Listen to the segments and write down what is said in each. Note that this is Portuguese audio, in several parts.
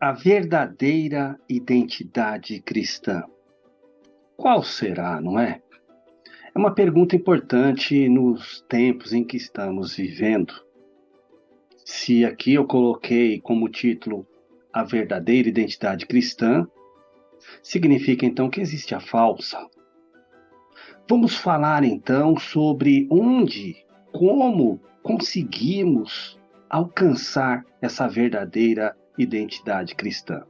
A verdadeira identidade cristã. Qual será, não é? É uma pergunta importante nos tempos em que estamos vivendo. Se aqui eu coloquei como título a verdadeira identidade cristã, significa então que existe a falsa. Vamos falar então sobre como conseguimos alcançar essa verdadeira identidade cristã.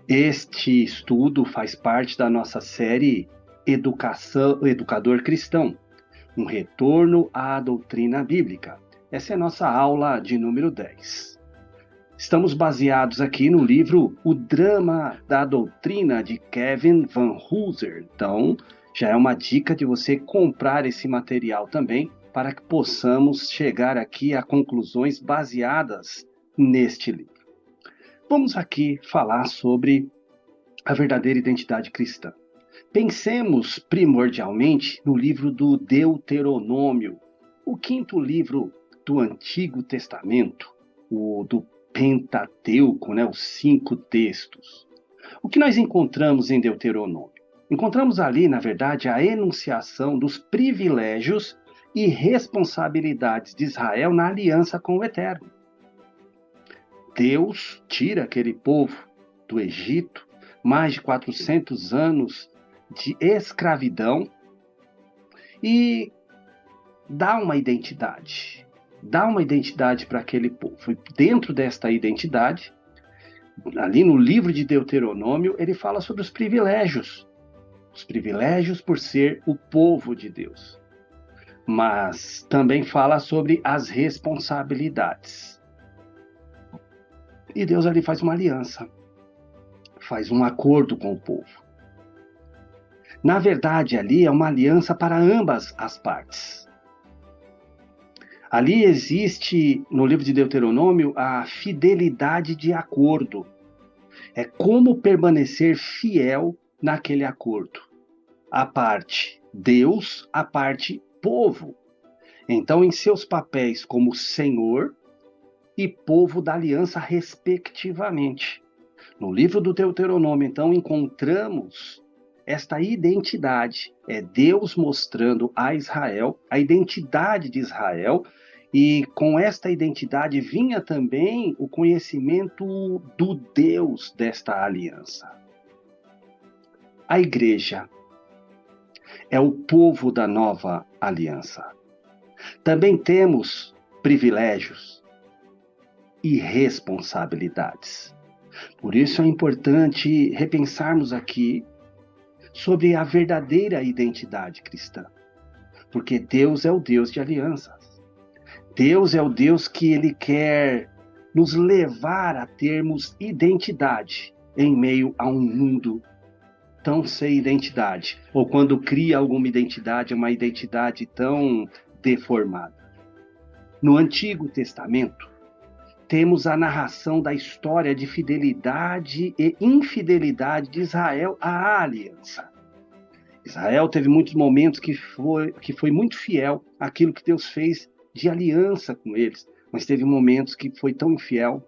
Este estudo faz parte da nossa série Educador Cristão, um retorno à doutrina bíblica. Essa é a nossa aula de número 10. Estamos baseados aqui no livro O Drama da Doutrina, de Kevin Van Hooser. Então, já é uma dica de você comprar esse material também, para que possamos chegar aqui a conclusões baseadas neste livro. Vamos aqui falar sobre a verdadeira identidade cristã. Pensemos primordialmente no livro do Deuteronômio, o quinto livro do Antigo Testamento, o do Pentateuco, os 5 textos. O que nós encontramos em Deuteronômio? Encontramos ali, na verdade, a enunciação dos privilégios e responsabilidades de Israel na aliança com o Eterno. Deus tira aquele povo do Egito, mais de 400 anos de escravidão, e dá uma identidade para aquele povo. E dentro desta identidade, ali no livro de Deuteronômio, ele fala sobre os privilégios por ser o povo de Deus. Mas também fala sobre as responsabilidades. E Deus ali faz uma aliança, faz um acordo com o povo. Na verdade, ali é uma aliança para ambas as partes. Ali existe, no livro de Deuteronômio, a fidelidade de acordo. É como permanecer fiel naquele acordo. A parte Deus, a parte povo. Então, em seus papéis como Senhor e povo da aliança, respectivamente. No livro do Deuteronômio, então, encontramos esta identidade. É Deus mostrando a Israel a identidade de Israel, e com esta identidade vinha também o conhecimento do Deus desta aliança. A igreja é o povo da nova aliança. Também temos privilégios e responsabilidades. Por isso é importante repensarmos aqui sobre a verdadeira identidade cristã. Porque Deus é o Deus de alianças. Deus é o Deus que Ele quer nos levar a termos identidade em meio a um mundo tão sem identidade. Ou quando cria alguma identidade, é uma identidade tão deformada. No Antigo Testamento, temos a narração da história de fidelidade e infidelidade de Israel à aliança. Israel teve muitos momentos que foi muito fiel àquilo que Deus fez de aliança com eles, mas teve momentos que foi tão infiel.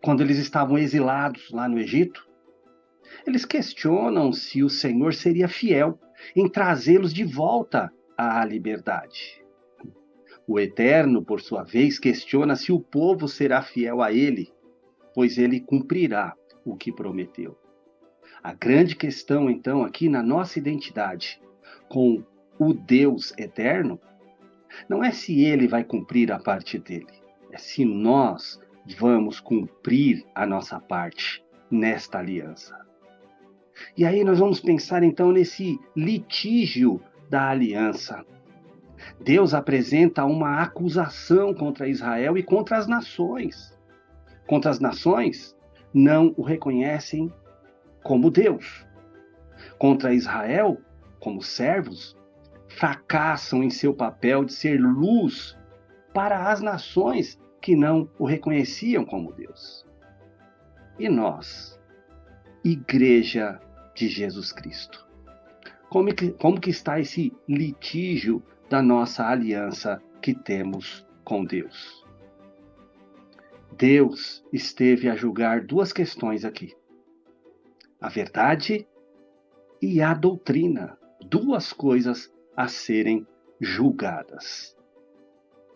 Quando eles estavam exilados lá no Egito, eles questionam se o Senhor seria fiel em trazê-los de volta à liberdade. O Eterno, por sua vez, questiona se o povo será fiel a ele, pois ele cumprirá o que prometeu. A grande questão, então, aqui na nossa identidade com o Deus eterno, não é se ele vai cumprir a parte dele, é se nós vamos cumprir a nossa parte nesta aliança. E aí nós vamos pensar, então, nesse litígio da aliança. Deus apresenta uma acusação contra Israel e contra as nações. Contra as nações, não o reconhecem como Deus. Contra Israel, como servos, fracassam em seu papel de ser luz para as nações que não o reconheciam como Deus. E nós, Igreja de Jesus Cristo, como que está esse litígio da nossa aliança que temos com Deus? Deus esteve a julgar duas questões aqui: a verdade e a doutrina. Duas coisas a serem julgadas: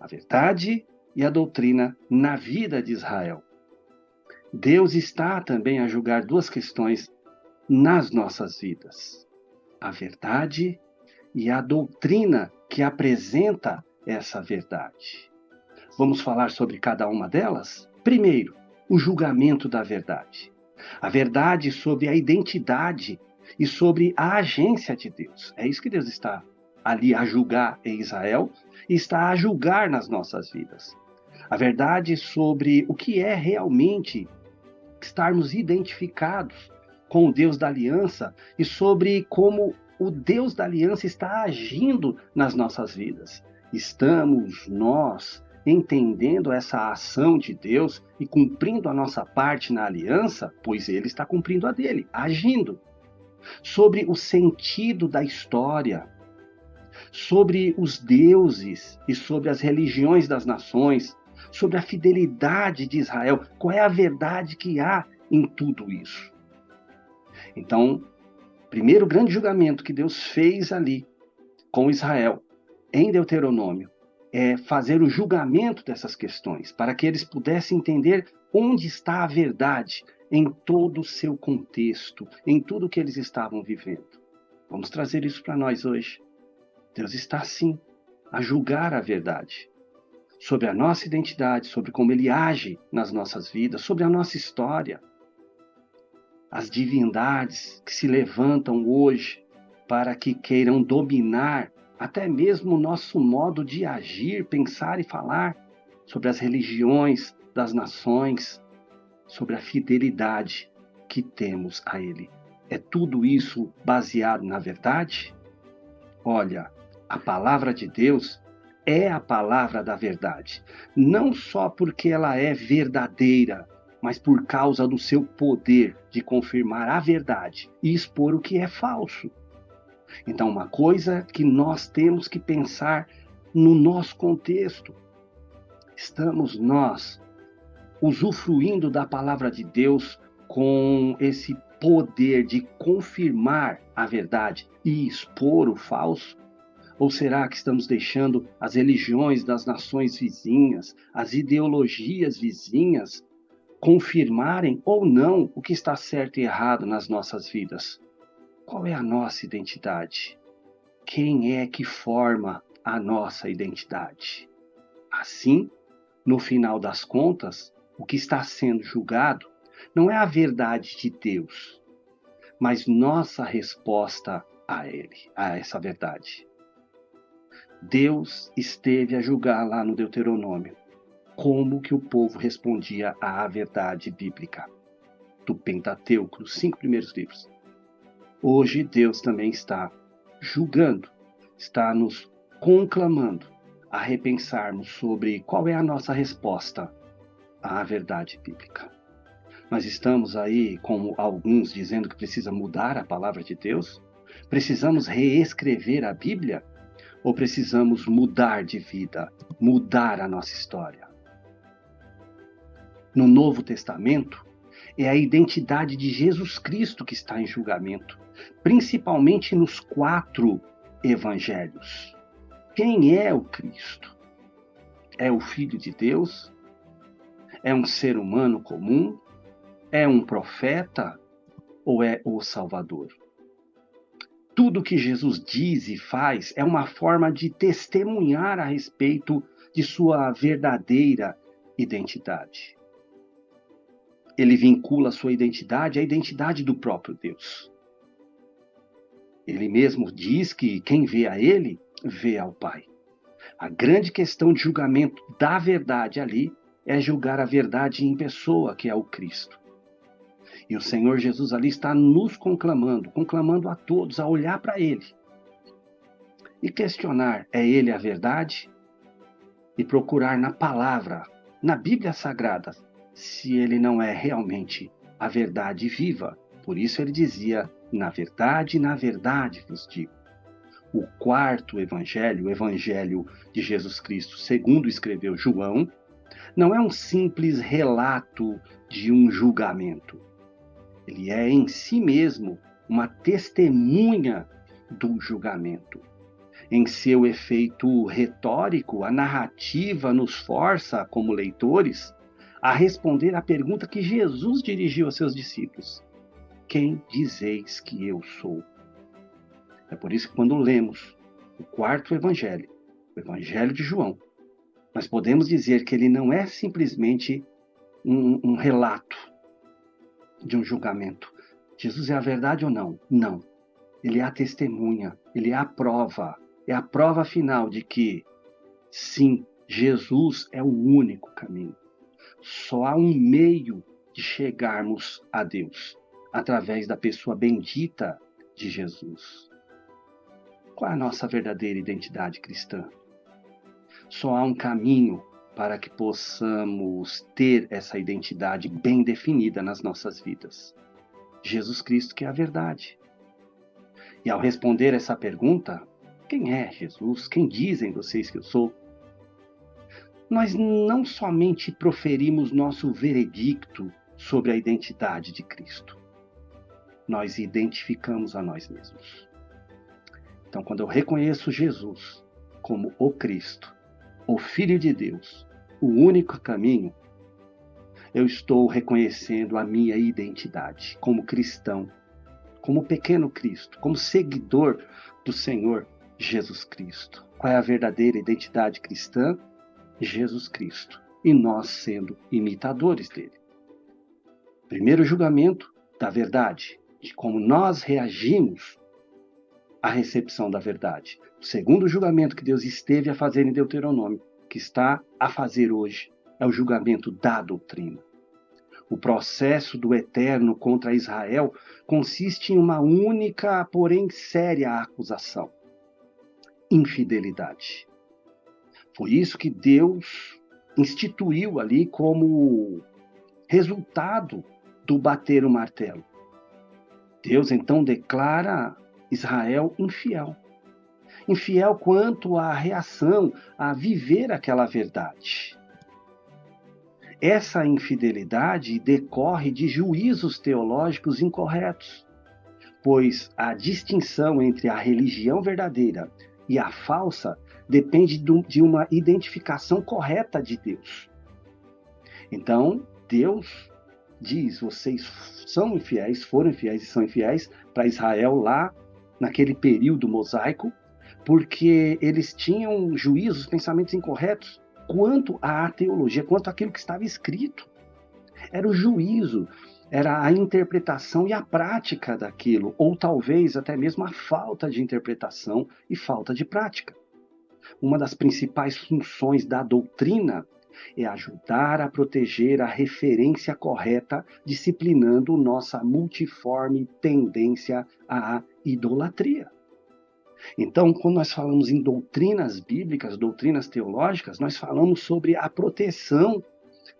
a verdade e a doutrina na vida de Israel. Deus está também a julgar duas questões nas nossas vidas: a verdade e a doutrina que apresenta essa verdade. Vamos falar sobre cada uma delas? Primeiro, o julgamento da verdade. A verdade sobre a identidade e sobre a agência de Deus. É isso que Deus está ali a julgar em Israel e está a julgar nas nossas vidas. A verdade sobre o que é realmente estarmos identificados com o Deus da aliança e sobre como o Deus da aliança está agindo nas nossas vidas. Estamos nós entendendo essa ação de Deus e cumprindo a nossa parte na aliança, pois ele está cumprindo a dele, agindo. Sobre o sentido da história, sobre os deuses e sobre as religiões das nações, sobre a fidelidade de Israel. Qual é a verdade que há em tudo isso? Então, primeiro grande julgamento que Deus fez ali com Israel, em Deuteronômio, é fazer o julgamento dessas questões, para que eles pudessem entender onde está a verdade em todo o seu contexto, em tudo que eles estavam vivendo. Vamos trazer isso para nós hoje. Deus está, sim, a julgar a verdade sobre a nossa identidade, sobre como ele age nas nossas vidas, sobre a nossa história. As divindades que se levantam hoje para que queiram dominar até mesmo o nosso modo de agir, pensar e falar, sobre as religiões das nações, sobre a fidelidade que temos a ele. É tudo isso baseado na verdade? Olha, a palavra de Deus é a palavra da verdade, não só porque ela é verdadeira, mas por causa do seu poder de confirmar a verdade e expor o que é falso. Então, uma coisa que nós temos que pensar no nosso contexto: estamos nós usufruindo da palavra de Deus com esse poder de confirmar a verdade e expor o falso? Ou será que estamos deixando as religiões das nações vizinhas, as ideologias vizinhas, confirmarem ou não o que está certo e errado nas nossas vidas? Qual é a nossa identidade? Quem é que forma a nossa identidade? Assim, no final das contas, o que está sendo julgado não é a verdade de Deus, mas nossa resposta a ele, a essa verdade. Deus esteve a julgar lá no Deuteronômio como que o povo respondia à verdade bíblica do Pentateuco, os 5 primeiros livros. Hoje Deus também está julgando, está nos conclamando a repensarmos sobre qual é a nossa resposta à verdade bíblica. Nós estamos aí, como alguns, dizendo que precisa mudar a palavra de Deus? Precisamos reescrever a Bíblia? Ou precisamos mudar de vida, mudar a nossa história? No Novo Testamento, é a identidade de Jesus Cristo que está em julgamento, principalmente nos 4 evangelhos. Quem é o Cristo? É o Filho de Deus? É um ser humano comum? É um profeta? Ou é o Salvador? Tudo que Jesus diz e faz é uma forma de testemunhar a respeito de sua verdadeira identidade. Ele vincula a sua identidade à identidade do próprio Deus. Ele mesmo diz que quem vê a ele, vê ao Pai. A grande questão de julgamento da verdade ali é julgar a verdade em pessoa, que é o Cristo. E o Senhor Jesus ali está nos conclamando a todos a olhar para ele e questionar: é ele a verdade? E procurar na palavra, na Bíblia Sagrada, se ele não é realmente a verdade viva. Por isso ele dizia: na verdade vos digo. O 4º evangelho, o evangelho de Jesus Cristo, segundo escreveu João, não é um simples relato de um julgamento. Ele é em si mesmo uma testemunha do julgamento. Em seu efeito retórico, a narrativa nos força, como leitores, a responder à pergunta que Jesus dirigiu a seus discípulos: quem dizeis que eu sou? É por isso que quando lemos o quarto evangelho, o Evangelho de João, nós podemos dizer que ele não é simplesmente um relato de um julgamento. Jesus é a verdade ou não? Não. Ele é a testemunha, ele é a prova final de que, sim, Jesus é o único caminho. Só há um meio de chegarmos a Deus, através da pessoa bendita de Jesus. Qual é a nossa verdadeira identidade cristã? Só há um caminho para que possamos ter essa identidade bem definida nas nossas vidas. Jesus Cristo, que é a verdade. E ao responder essa pergunta, quem é Jesus? Quem dizem vocês que eu sou? Nós não somente proferimos nosso veredicto sobre a identidade de Cristo, nós identificamos a nós mesmos. Então, quando eu reconheço Jesus como o Cristo, o Filho de Deus, o único caminho, eu estou reconhecendo a minha identidade como cristão, como pequeno Cristo, como seguidor do Senhor Jesus Cristo. Qual é a verdadeira identidade cristã? Jesus Cristo. E nós sendo imitadores dele. Primeiro julgamento da verdade, de como nós reagimos à recepção da verdade. O segundo julgamento que Deus esteve a fazer em Deuteronômio, que está a fazer hoje, é o julgamento da doutrina. O processo do Eterno contra Israel consiste em uma única, porém séria acusação: infidelidade. Foi isso que Deus instituiu ali como resultado do bater o martelo. Deus então declara Israel infiel. Infiel quanto à reação, a viver aquela verdade. Essa infidelidade decorre de juízos teológicos incorretos, pois a distinção entre a religião verdadeira e a falsa depende de uma identificação correta de Deus. Então, Deus diz: vocês são infiéis, foram infiéis e são infiéis para Israel lá naquele período mosaico, porque eles tinham juízos, pensamentos incorretos quanto à teologia, quanto àquilo que estava escrito. Era o juízo, era a interpretação e a prática daquilo, ou talvez até mesmo a falta de interpretação e falta de prática. Uma das principais funções da doutrina é ajudar a proteger a referência correta, disciplinando nossa multiforme tendência à idolatria. Então, quando nós falamos em doutrinas bíblicas, doutrinas teológicas, nós falamos sobre a proteção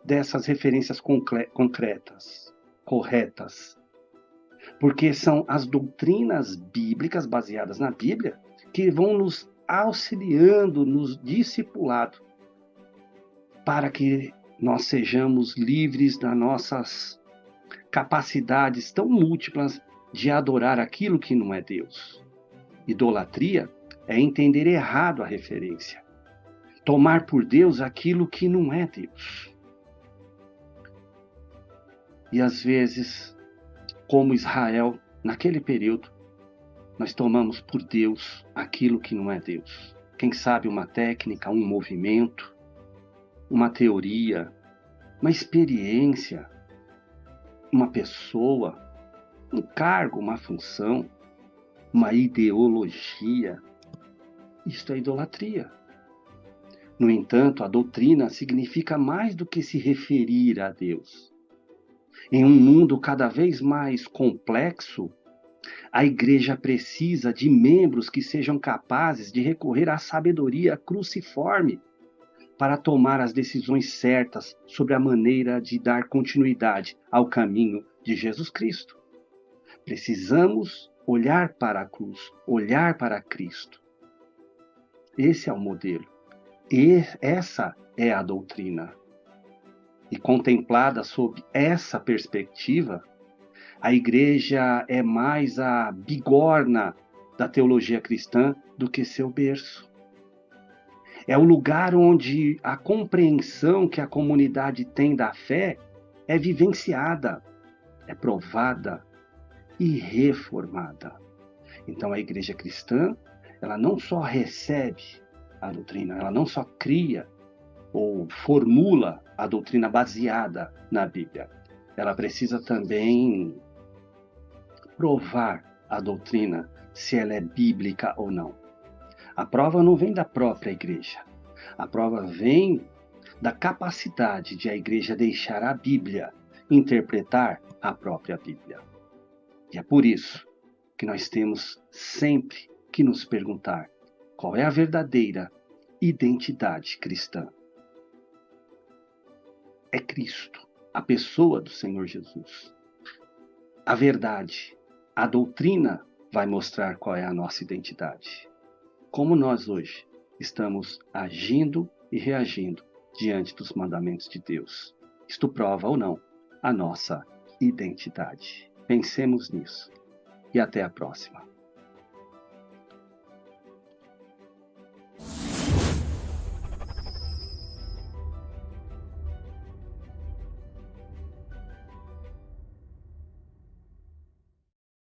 dessas referências concretas, corretas. Porque são as doutrinas bíblicas baseadas na Bíblia que vão nos auxiliando, nos discipulando, para que nós sejamos livres das nossas capacidades tão múltiplas de adorar aquilo que não é Deus. Idolatria é entender errado a referência, tomar por Deus aquilo que não é Deus. E às vezes, como Israel, naquele período, nós tomamos por Deus aquilo que não é Deus. Quem sabe uma técnica, um movimento, uma teoria, uma experiência, uma pessoa, um cargo, uma função, uma ideologia. Isto é idolatria. No entanto, a doutrina significa mais do que se referir a Deus. Em um mundo cada vez mais complexo, a igreja precisa de membros que sejam capazes de recorrer à sabedoria cruciforme para tomar as decisões certas sobre a maneira de dar continuidade ao caminho de Jesus Cristo. Precisamos olhar para a cruz, olhar para Cristo. Esse é o modelo. E essa é a doutrina. e contemplada sob essa perspectiva, a igreja é mais a bigorna da teologia cristã do que seu berço. É o lugar onde a compreensão que a comunidade tem da fé é vivenciada, é provada e reformada. Então a igreja cristã, ela não só recebe a doutrina, ela não só cria ou formula a doutrina baseada na Bíblia. Ela precisa também provar a doutrina, se ela é bíblica ou não. A prova não vem da própria igreja. A prova vem da capacidade de a igreja deixar a Bíblia interpretar a própria Bíblia. E é por isso que nós temos sempre que nos perguntar qual é a verdadeira identidade cristã. É Cristo, a pessoa do Senhor Jesus. A verdade, a doutrina vai mostrar qual é a nossa identidade. Como nós hoje estamos agindo e reagindo diante dos mandamentos de Deus. Isto prova ou não a nossa identidade. Pensemos nisso e até a próxima.